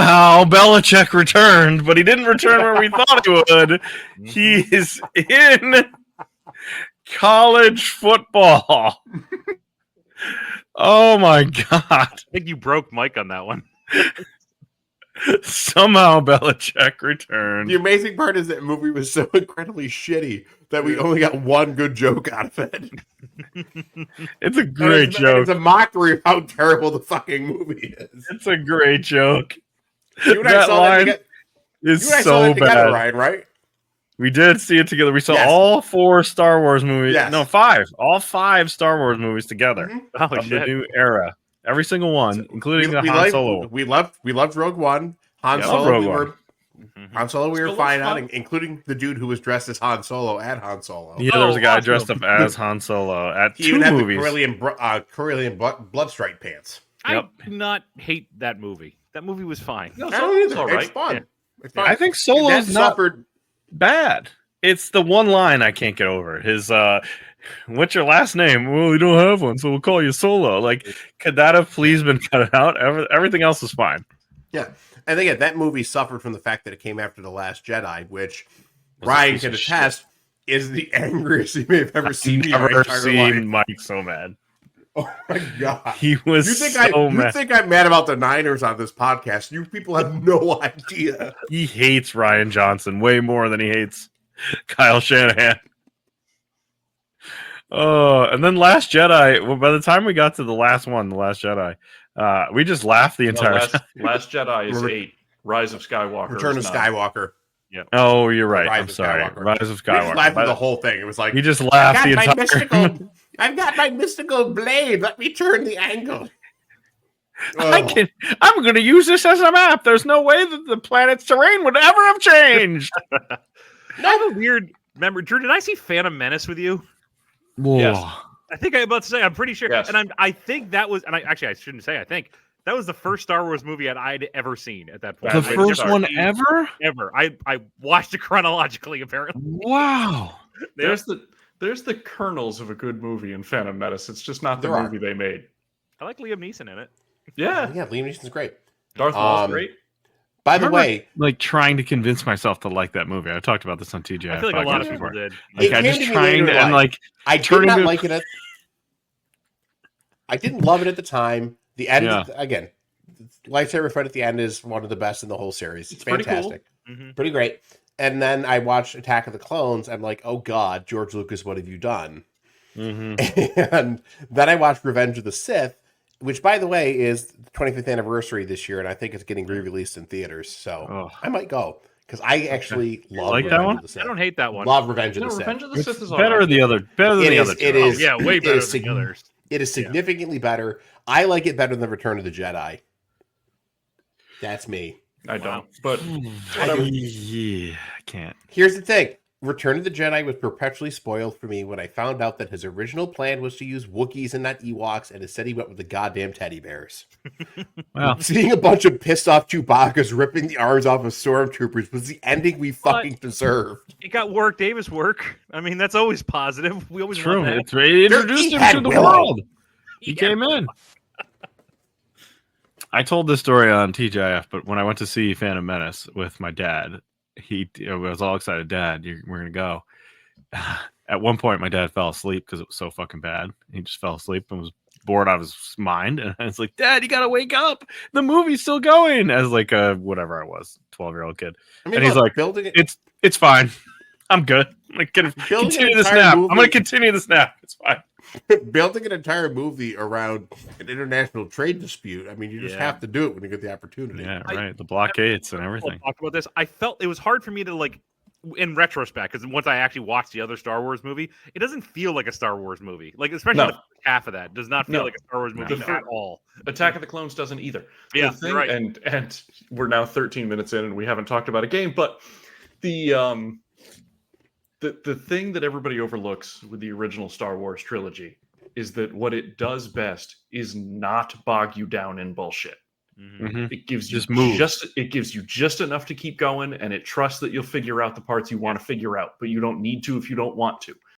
somehow Belichick returned, but he didn't return where we thought he would. He is in college football. Oh my God. I think you broke Mike on that one. Somehow Belichick returned. The amazing part is that movie was so incredibly shitty that we only got one good joke out of it. It's a great joke. It's a mockery of how terrible the fucking movie is. It's a great joke. You and I That saw line that is you and I saw so that together, bad. Ryan, right? We did see it together. We saw Yes. all 4 Star Wars movies. Yes. No, 5. All 5 Star Wars movies together Oh, of the shit. new era. Every single one, including the Han Solo. We loved Rogue One. Han Yeah, Solo. Rogue We One. were Han Solo. We were Still fine looks on, fun. including the dude who was dressed as Han Solo at Han Solo. Yeah, there was a guy awesome. dressed up as Han Solo at He 2 even had movies. the Corellian bloodstripe pants. Yep. I do not hate that movie. That movie was fine. No, I don't either. it's all right. It's fun. Yeah. It's fun. I think That Solo's not suffered. bad. It's the one line I can't get over. His what's your last name? Well, we don't have one, so we'll call you Solo. Like, could that have please been cut out? Everything else is fine. Yeah, and again, that movie suffered from the fact that it came after The Last Jedi, which Was a Ryan piece can of attest is the angriest he may have ever seen me in my Never entire seen life. Mike so mad. Oh my god! He was You think so you mad. think I'm mad about the Niners on this podcast? You people have no idea. He hates Ryan Johnson way more than he hates Kyle Shanahan. Oh, and then Last Jedi. Well, by the time we got to the last one, The Last Jedi, we just laughed the No, entire time. Last Jedi is Re- 8. Rise of Skywalker. Return of is 9. Skywalker. Oh, you're right. Rise I'm of sorry. Skywalker. Rise of We just Skywalker. laughed through the whole thing. It was like We just laughed the entire. I've got my mystical blade. Let me turn the angle. I'm going to use this as a map. There's no way that the planet's terrain would ever have changed. I have a weird memory. Drew, did I see Phantom Menace with you? Yes. I think I'm about to say. I'm pretty sure. Yes. And I think that was. And I shouldn't say. I think that was the first Star Wars movie I'd ever seen at that point. The I'd first never one seen ever? Ever. I watched it chronologically. Apparently. Wow. There's the kernels of a good movie in Phantom Menace. It's just not the There are. movie they made. I like Liam Neeson in it. Yeah. Yeah, Liam Neeson's great. Darth Maul's Um, great. By the remember- way, Like trying to convince myself to like that movie. I talked about this on TJ. I feel like a lot of podcast people before. did. Like It I came just to me trying later to, in and life. like I did turning not to- like it. I didn't love it at the time. The end, Yeah. again, lightsaber fight at the end is one of the best in the whole series. It's pretty cool. fantastic, Mhm. pretty great. And then I watched Attack of the Clones. I'm like, oh god, George Lucas, what have you done? Mhm. And then I watched Revenge of the Sith, which, by the way, is the 25th anniversary this year, and I think it's getting re-released in theaters. So Oh. I might go because I actually love like that Revenge one? of the Sith. I don't hate that one. Love Revenge of No, the Sith. Revenge of the It's Sith is all better right. than the other. Better than It the is- other. it two. is- Yeah, way it better is than the others. It is significantly better. I like it better than Return of the Jedi. That's me. I don't. But Yeah, I can't. Here's the thing. Return of the Jedi was perpetually spoiled for me when I found out that his original plan was to use Wookiees and not Ewoks, and instead he went with the goddamn teddy bears. Well, Seeing a bunch of pissed off Chewbacca's ripping the arms off of stormtroopers was the ending we fucking deserved. It got Warwick Davis work. I mean, that's always positive. We always true. want that. It's it introduced he him had to the Willow. world. He came in. I told this story on TJF, but when I went to see Phantom Menace with my dad, I was all excited. Dad, we're gonna go. At one point, my dad fell asleep because it was so fucking bad. He just fell asleep and was bored out of his mind. And I was like, Dad, you gotta wake up. The movie's still going. As like a whatever I was, 12-year-old kid. I mean, And he's look, like, building it. It's fine. I'm good. I'm gonna Building continue an the entire snap. movie- I'm gonna continue the snap. It's fine. Building an entire movie around an international trade dispute. I mean, you just Yeah. have to do it when you get the opportunity. Yeah, right. The blockades and We'll everything. talk about this. I felt it was hard for me to like, in retrospect, because once I actually watched the other Star Wars movie, it doesn't feel like a Star Wars movie. Like especially No. the first half of that does not feel No. like a Star Wars movie The at all. Attack of the Clones doesn't either. Yeah, The thing- you're right. And we're now 13 minutes in and we haven't talked about a game, but the thing that everybody overlooks with the original Star Wars trilogy is that what it does best is not bog you down in bullshit. Mhm. Mhm. It gives you Just move. it gives you just enough to keep going, and it trusts that you'll figure out the parts you want to figure out, but you don't need to if you don't want to.